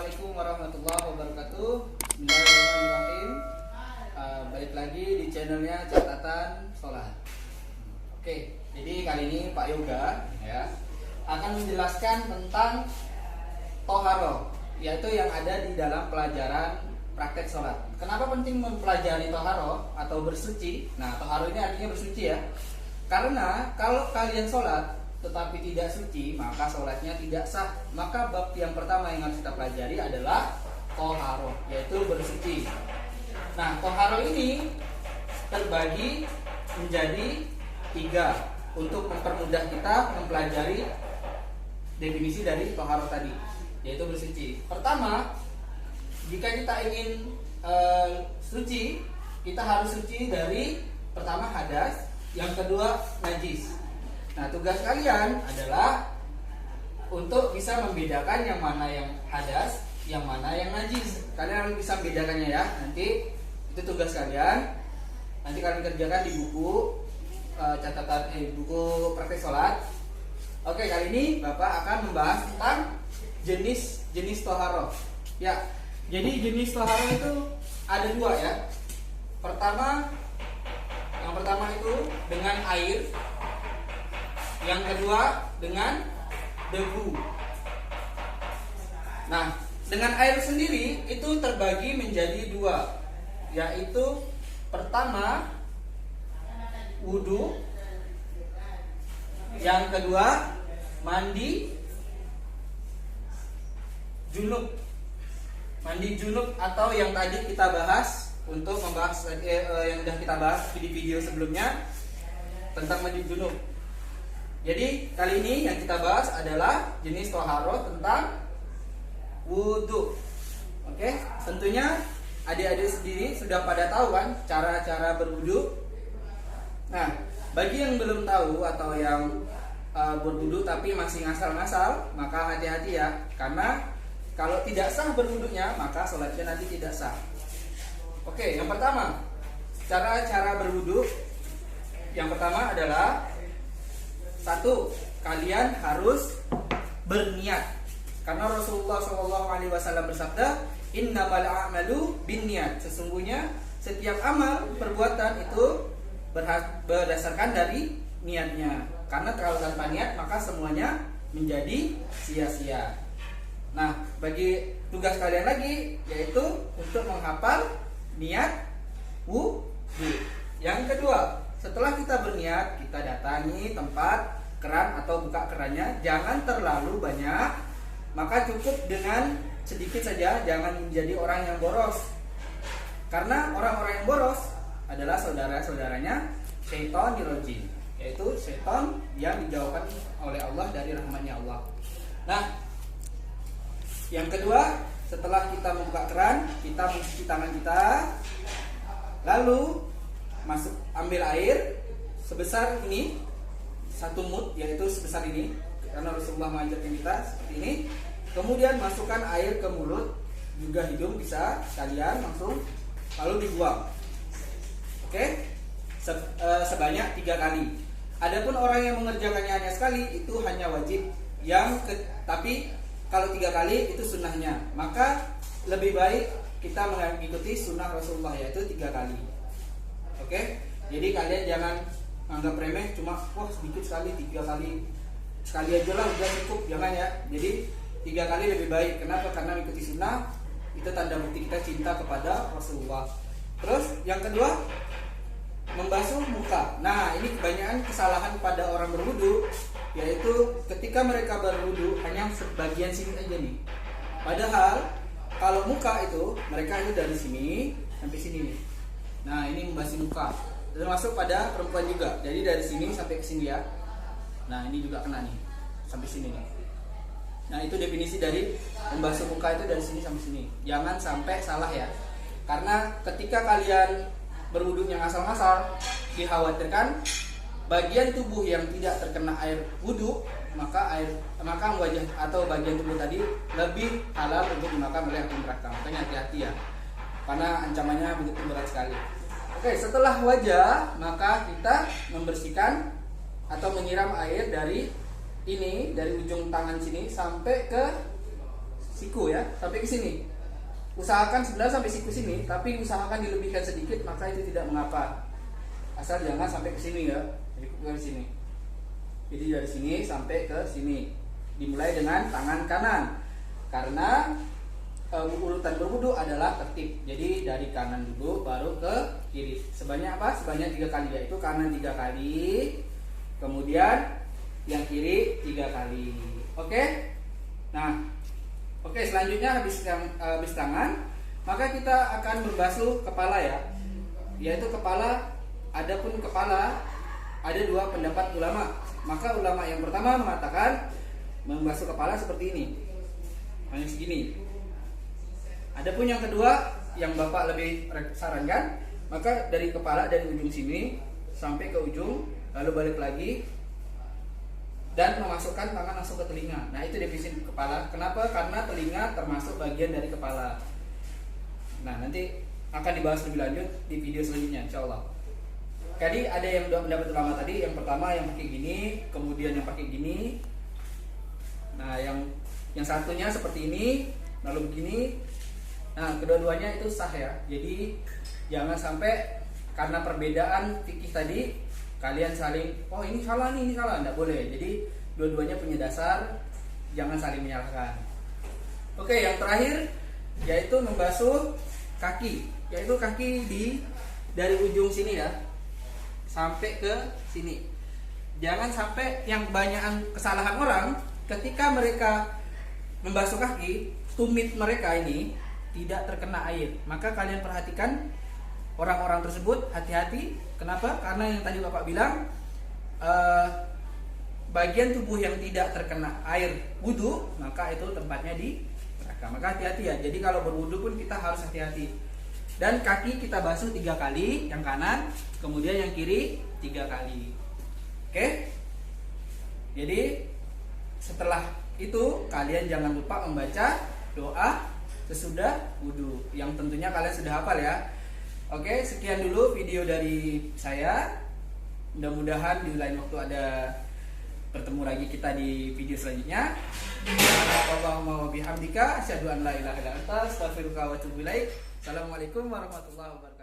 Assalamualaikum warahmatullahi wabarakatuh. Bismillahirrahmanirrahim. Balik lagi di channelnya Catatan Sholat. Oke, jadi kali ini Pak Yoga ya akan menjelaskan tentang toharo, yaitu yang ada di dalam pelajaran praktek sholat. Kenapa penting mempelajari toharo atau bersuci? Nah, toharo ini artinya bersuci ya. Karena kalau kalian sholat tetapi tidak suci, maka sholatnya tidak sah. Maka bab yang pertama yang harus kita pelajari adalah toharo, yaitu bersuci. Nah, toharo ini terbagi menjadi 3 untuk mempermudah kita mempelajari definisi dari toharo tadi, yaitu bersuci. Pertama, jika kita ingin suci, kita harus suci dari pertama hadas, yang kedua najis. Nah, tugas kalian adalah untuk bisa membedakan yang mana yang hadas, yang mana yang najis. Kalian harus bisa membedakannya ya. Nanti itu tugas kalian. Nanti kalian kerjakan di buku catatan buku praktek sholat. Oke, kali ini Bapak akan membahas tentang jenis toharo. Ya, jadi jenis toharo itu ada 2 ya. Yang pertama itu dengan air. Yang kedua dengan debu. Nah, dengan air sendiri itu terbagi menjadi 2, yaitu pertama wudhu, yang kedua mandi junub. Mandi junub atau yang tadi kita bahas untuk membahas yang sudah kita bahas di video sebelumnya tentang mandi junub. Jadi kali ini yang kita bahas adalah jenis toharo tentang wudhu. Oke, tentunya adik-adik sendiri sudah pada tahu kan cara-cara berwudhu. Nah, bagi yang belum tahu atau yang berwudhu tapi masih ngasal-ngasal, maka hati-hati ya, karena kalau tidak sah berwudhunya maka sholatnya nanti tidak sah. Oke, yang pertama cara berwudhu yang pertama adalah 1, kalian harus berniat. Karena Rasulullah SAW bersabda, innamal a'malu binniyat. Sesungguhnya setiap amal perbuatan itu berdasarkan dari niatnya. Karena kalau tanpa niat maka semuanya menjadi sia-sia. Nah, bagi tugas kalian lagi yaitu untuk menghafal niat wudhu. Yang kedua, setelah kita berniat, kita datangi tempat keran atau buka kerannya. Jangan terlalu banyak, maka cukup dengan sedikit saja. Jangan menjadi orang yang boros, karena orang-orang yang boros adalah saudara-saudaranya syaitan dirojim, yaitu syaitan yang dijauhkan oleh Allah dari rahmatnya Allah. Nah, yang kedua, setelah kita membuka keran, kita mencuci tangan kita, lalu ambil air sebesar ini, 1 mud, yaitu sebesar ini, karena Rasulullah mengajarkan kita seperti ini. Kemudian masukkan air ke mulut, juga hidung bisa sekalian langsung, lalu dibuang. Oke, sebanyak 3 kali. Adapun orang yang mengerjakannya hanya sekali, itu hanya wajib. Tapi kalau 3 kali itu sunnahnya, maka lebih baik kita mengikuti sunnah Rasulullah, yaitu 3 kali. Oke, jadi kalian jangan anggap remeh, cuma sedikit sekali, 3 kali sekali aja lah udah cukup, jangan ya. Jadi 3 kali lebih baik. Kenapa? Karena mengikuti sunnah itu tanda bukti kita cinta kepada Rasulullah. Terus yang kedua, membasuh muka. Nah, ini kebanyakan kesalahan pada orang berwudu, yaitu ketika mereka berwudu hanya sebagian sini aja nih. Padahal kalau muka itu mereka itu dari sini sampai sini nih. Nah, ini membasuh muka. Termasuk pada perempuan juga. Jadi dari sini sampai ke sini ya. Nah, ini juga kena nih sampai sini nih. Nah, itu definisi dari membasuh muka itu dari sini sampai sini. Jangan sampai salah ya. Karena ketika kalian berwudunya ngasal-ngasal, dikhawatirkan bagian tubuh yang tidak terkena air wudu, maka wajah atau bagian tubuh tadi lebih halal untuk dimakan oleh hakim neraka. Makanya hati-hati ya, karena ancamannya begitu berat sekali. Oke, setelah wajah, maka kita membersihkan atau menyiram air dari ujung tangan sini sampai ke siku ya, sampai ke sini. Usahakan sebenarnya sampai siku sini, tapi usahakan dilebihkan sedikit, maka itu tidak mengapa. Asal jangan sampai ke sini ya. Jadi ke sini. Jadi dari sini sampai ke sini. Dimulai dengan tangan kanan. Karena urutan berwudu adalah tertib. Jadi dari kanan dulu baru ke kiri. Sebanyak apa? Sebanyak 3 kali, yaitu kanan 3 kali. Kemudian yang kiri 3 kali. Oke? Nah, oke, selanjutnya habis tangan, maka kita akan membasuh kepala ya. Yaitu kepala, adapun kepala ada 2 pendapat ulama. Maka ulama yang pertama mengatakan membasuh kepala seperti ini. Hanya segini. Adapun yang kedua yang Bapak lebih sarankan, maka dari kepala, dari ujung sini sampai ke ujung, lalu balik lagi dan memasukkan tangan langsung ke telinga. Nah, itu definisi kepala. Kenapa? Karena telinga termasuk bagian dari kepala. Nah, nanti akan dibahas lebih lanjut di video selanjutnya, insya Allah. Tadi ada yang mendapat ulama tadi, yang pertama yang pakai gini, kemudian yang pakai gini. Nah, yang satunya seperti ini, lalu begini. Nah, kedua-duanya itu sah ya. Jadi jangan sampai karena perbedaan fikih tadi kalian saling, oh ini salah nih, ini salah, enggak boleh. Jadi dua-duanya punya dasar, jangan saling menyalahkan. Oke, yang terakhir yaitu membasuh kaki, yaitu kaki dari ujung sini ya sampai ke sini. Jangan sampai yang kebanyakan kesalahan orang ketika mereka membasuh kaki, tumit mereka ini tidak terkena air. Maka kalian perhatikan orang-orang tersebut, hati-hati. Kenapa? Karena yang tadi Bapak bilang bagian tubuh yang tidak terkena air wudu, maka itu tempatnya di neraka. Maka hati-hati ya. Jadi kalau berwudu pun kita harus hati-hati. Dan kaki kita basuh 3 kali, yang kanan, kemudian yang kiri 3 kali. Oke? Jadi setelah itu kalian jangan lupa membaca doa sesudah wudu, yang tentunya kalian sudah hafal ya. Oke, sekian dulu video dari saya. Mudah-mudahan di lain waktu ada bertemu lagi kita di video selanjutnya. Allahumma wa bihamdika asyhadu an la ilaha illa anta astaghfiruka wa atubu ilaik. Assalamualaikum warahmatullahi wabarakatuh.